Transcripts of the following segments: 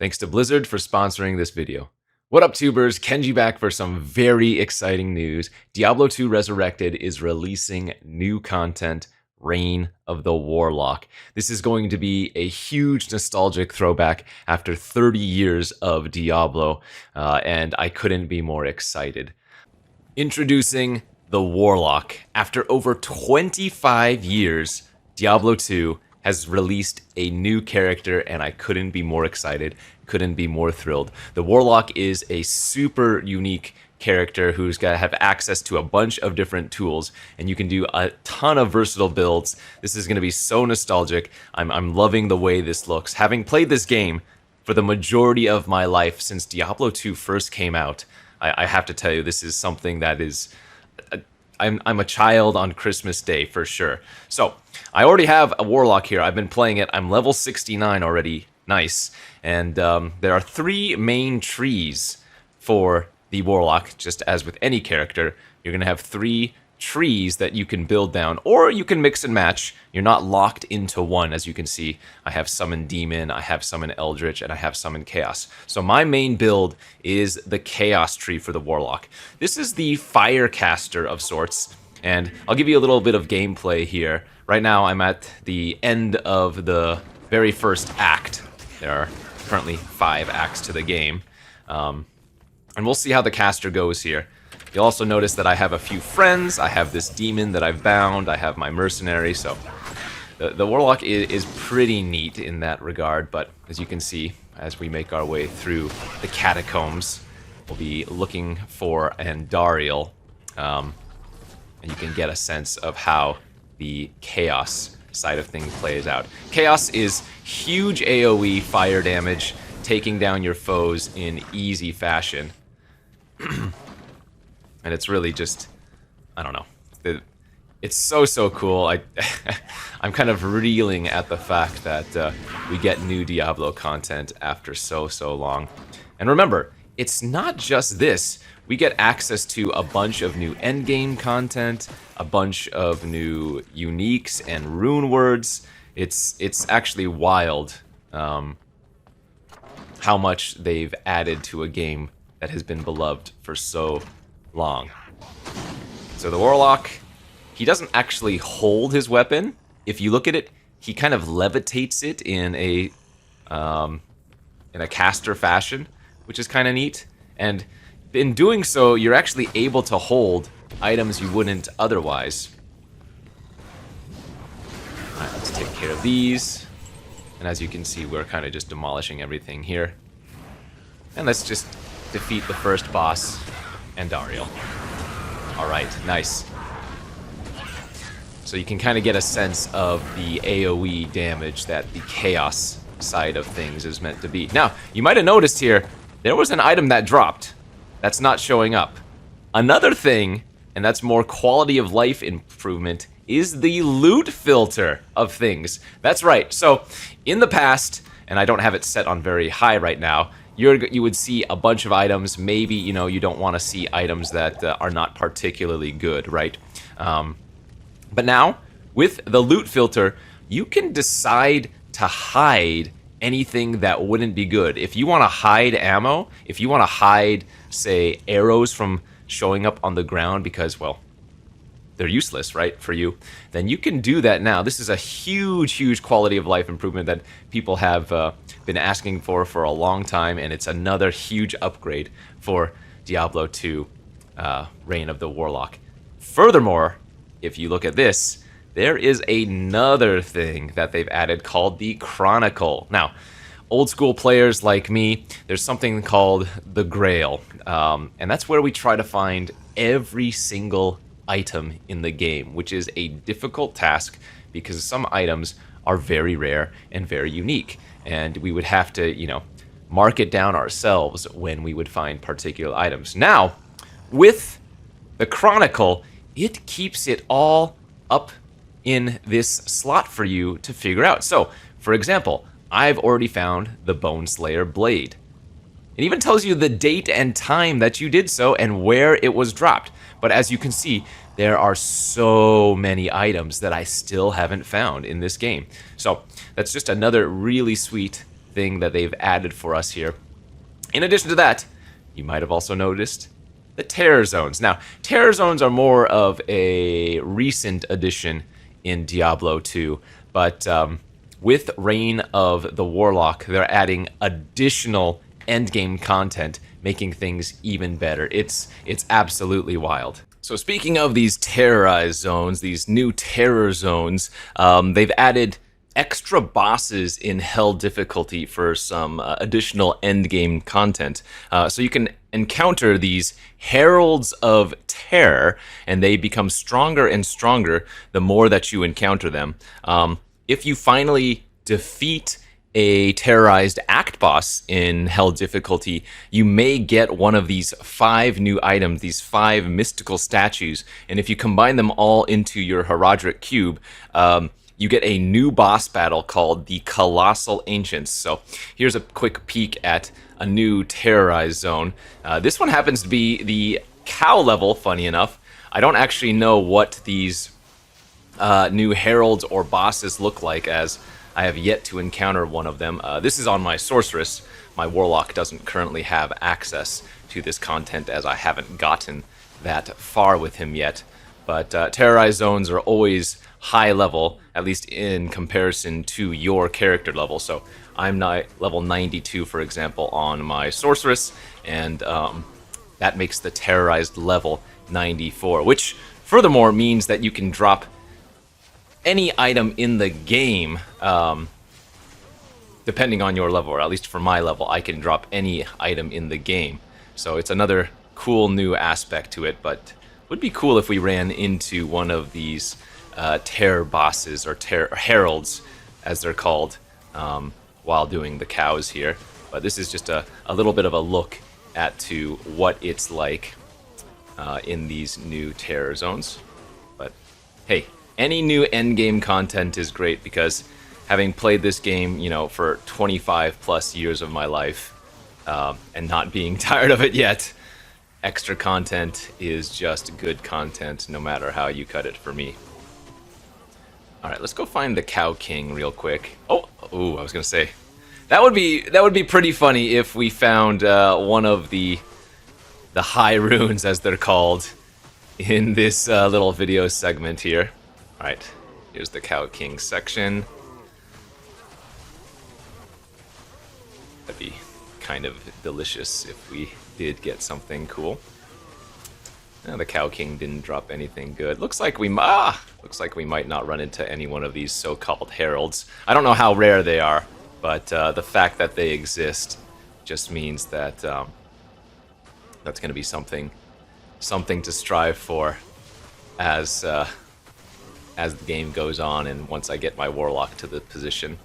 Thanks to Blizzard for sponsoring this video. What up, tubers? Kenji back for some very exciting news. Diablo 2 Resurrected is releasing new content, Reign of the Warlock. This is going to be a huge nostalgic throwback after 30 years of Diablo, and I couldn't be more excited. Introducing the Warlock. After over 25 years, Diablo 2 has released a new character, and I couldn't be more excited, couldn't be more thrilled. The Warlock is a super unique character who's got to have access to a bunch of different tools, and you can do a ton of versatile builds. This is going to be so nostalgic. I'm loving the way this looks. Having played this game for the majority of my life since Diablo 2 first came out, I have to tell you, this is something that is... I'm a child on Christmas Day for sure. So I already have a Warlock here. I've been playing it. I'm level 69 already. Nice. And there are 3 main trees for the Warlock. Just as with any character, you're going to have 3 trees that you can build down, or you can mix and match. You're not locked into one. As you can see, I have Summon Demon, I have Summon Eldritch, and I have Summon Chaos. So my main build is the Chaos tree for the Warlock. This is the Firecaster of sorts, and I'll give you a little bit of gameplay here. Right now I'm at the end of the very first act. There are currently 5 acts to the game, and we'll see how the caster goes here. You'll also notice that I have a few friends. I have this demon that I've bound. I have my mercenary. So the Warlock is pretty neat in that regard. But as you can see, as we make our way through the catacombs, we'll be looking for Andariel. And you can get a sense of how the Chaos side of things plays out. Chaos is huge AoE fire damage, taking down your foes in easy fashion. And it's really just, I don't know. It's so cool. I'm kind of reeling at the fact that we get new Diablo content after so long. And remember, it's not just this. We get access to a bunch of new endgame content, a bunch of new uniques and rune words. It's actually wild how much they've added to a game that has been beloved for so long. So the Warlock, he doesn't actually hold his weapon. If you look at it, he kind of levitates it in a caster fashion, which is kind of neat. And in doing so, you're actually able to hold items you wouldn't otherwise. Alright, let's take care of these. And as you can see, we're kind of just demolishing everything here. And let's just defeat the first boss, Andariel. Alright, nice. So you can kind of get a sense of the AoE damage that the Chaos side of things is meant to be. Now, you might have noticed here, there was an item that dropped. That's not showing up. Another thing, and that's more quality of life improvement, is the loot filter of things. That's right. So, in the past, and I don't have it set on very high right now, you would see a bunch of items. Maybe, you know, you don't want to see items that are not particularly good, right? But now, with the loot filter, you can decide to hide anything that wouldn't be good. If you want to hide ammo, if you want to hide, say, arrows from showing up on the ground because, well, they're useless, right, for you, then you can do that now. This is a huge quality of life improvement that people have been asking for a long time, and it's another huge upgrade for Diablo 2 Reign of the Warlock. Furthermore, if you look at this, there is another thing that they've added called the Chronicle. Now, old school players like me, there's something called the Grail, and that's where we try to find every single item in the game, which is a difficult task because some items are very rare and very unique, and we would have to, you know, mark it down ourselves when we would find particular items. Now, with the Chronicle, it keeps it all up in this slot for you to figure out. So, for example, I've already found the Boneslayer Blade. It even tells you the date and time that you did so and where it was dropped. But as you can see, there are so many items that I still haven't found in this game. So that's just another really sweet thing that they've added for us here. In addition to that, you might have also noticed the terror zones. Now, terror zones are more of a recent addition in Diablo 2, but with Reign of the Warlock, they're adding additional endgame content, making things even better. It's absolutely wild. So speaking of these terrorized zones, these new terror zones, they've added extra bosses in Hell difficulty for some additional endgame content. So you can encounter these Heralds of Terror, and they become stronger and stronger the more that you encounter them. If you finally defeat a terrorized act boss in Hell difficulty, you may get one of these 5 new items, these 5 mystical statues, and if you combine them all into your Herodric cube, you get a new boss battle called the Colossal Ancients. So here's a quick peek at a new terrorized zone. This one happens to be the cow level, funny enough. I don't actually know what these new heralds or bosses look like, as I have yet to encounter one of them. This is on my sorceress. My warlock doesn't currently have access to this content, as I haven't gotten that far with him yet. But terrorized zones are always high level, at least in comparison to your character level. So I'm level 92, for example, on my sorceress, and that makes the terrorized level 94, which furthermore means that you can drop any item in the game, depending on your level, or at least for my level, I can drop any item in the game. So it's another cool new aspect to it, but it would be cool if we ran into one of these terror bosses, or heralds, as they're called, while doing the cows here. But this is just a little bit of a look at to what it's like in these new terror zones. But hey, any new endgame content is great, because having played this game, you know, for 25 plus years of my life, and not being tired of it yet, extra content is just good content, no matter how you cut it for me. All right, let's go find the Cow King real quick. Oh, I was gonna say that would be pretty funny if we found one of the high runes, as they're called, in this little video segment here. All right, here's the Cow King section. That'd be kind of delicious if we did get something cool. The Cow King didn't drop anything good. Looks like we might not run into any one of these so-called heralds. I don't know how rare they are, but the fact that they exist just means that that's going to be something to strive for as the game goes on, and once I get my warlock to the position.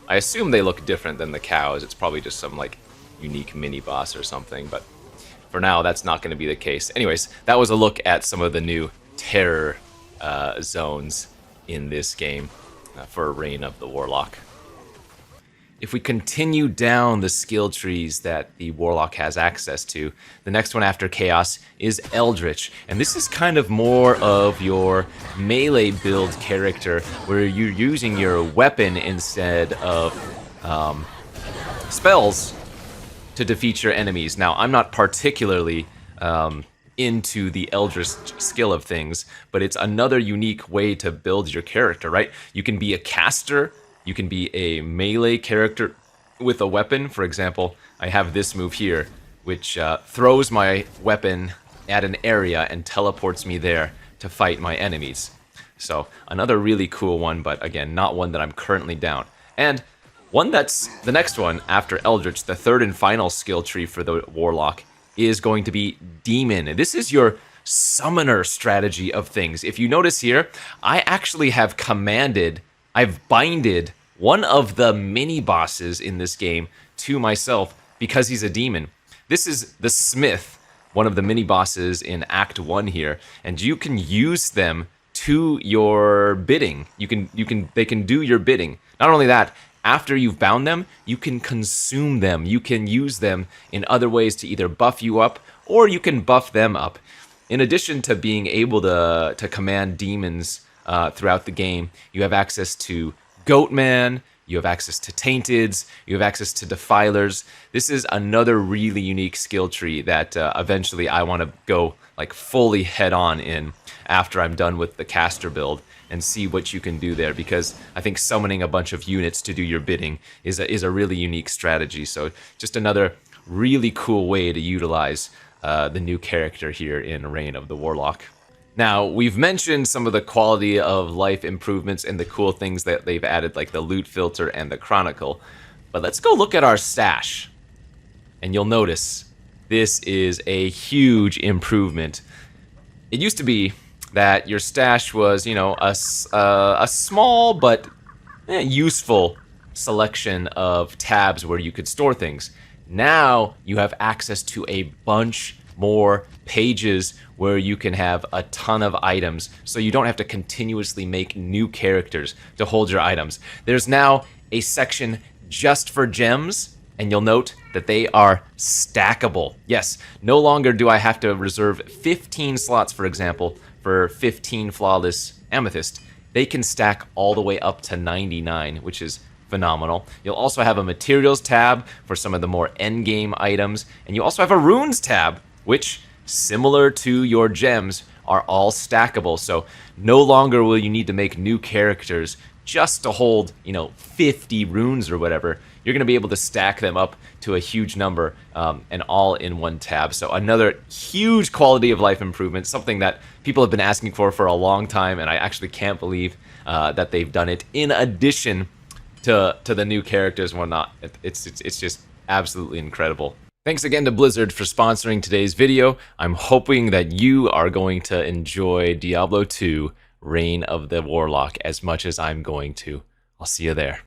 I assume they look different than the cows. It's probably just some like unique mini boss or something, but for now, that's not going to be the case. Anyways, that was a look at some of the new terror zones in this game for Reign of the Warlock. If we continue down the skill trees that the Warlock has access to, the next one after Chaos is Eldritch. And this is kind of more of your melee build character, where you're using your weapon instead of spells to defeat your enemies. Now, I'm not particularly into the Eldritch skill of things, but it's another unique way to build your character, right? You can be a caster, you can be a melee character with a weapon. For example, I have this move here, which throws my weapon at an area and teleports me there to fight my enemies. So, another really cool one, but again, not one that I'm currently down. And one that's the next one after Eldritch, the third and final skill tree for the Warlock, is going to be Demon. And this is your summoner strategy of things. If you notice here, I actually have I've binded one of the mini bosses in this game to myself because he's a demon. This is the Smith, one of the mini bosses in Act 1 here, and you can use them to your bidding. They can do your bidding. Not only that, after you've bound them, you can consume them. You can use them in other ways to either buff you up, or you can buff them up. In addition to being able to command demons throughout the game, you have access to Goatman, you have access to tainteds, you have access to defilers. This is another really unique skill tree that eventually I want to go like fully head on in after I'm done with the caster build and see what you can do there, because I think summoning a bunch of units to do your bidding is a really unique strategy. So just another really cool way to utilize the new character here in Reign of the Warlock. Now, we've mentioned some of the quality of life improvements and the cool things that they've added, like the loot filter and the chronicle, but let's go look at our stash. And you'll notice this is a huge improvement. It used to be that your stash was, you know, a small but useful selection of tabs where you could store things. Now you have access to a bunch more pages where you can have a ton of items, so you don't have to continuously make new characters to hold your items. There's now a section just for gems, and you'll note that they are stackable. Yes, no longer do I have to reserve 15 slots, for example, for 15 flawless amethyst. They can stack all the way up to 99, which is phenomenal. You'll also have a materials tab for some of the more endgame items, and you also have a runes tab, which, similar to your gems, are all stackable. So no longer will you need to make new characters just to hold, you know, 50 runes or whatever. You're going to be able to stack them up to a huge number, and all in one tab. So another huge quality of life improvement, something that people have been asking for a long time, and I actually can't believe that they've done it. In addition to the new characters and whatnot, it's just absolutely incredible. Thanks again to Blizzard for sponsoring today's video. I'm hoping that you are going to enjoy Diablo 2 Reign of the Warlock as much as I'm going to. I'll see you there.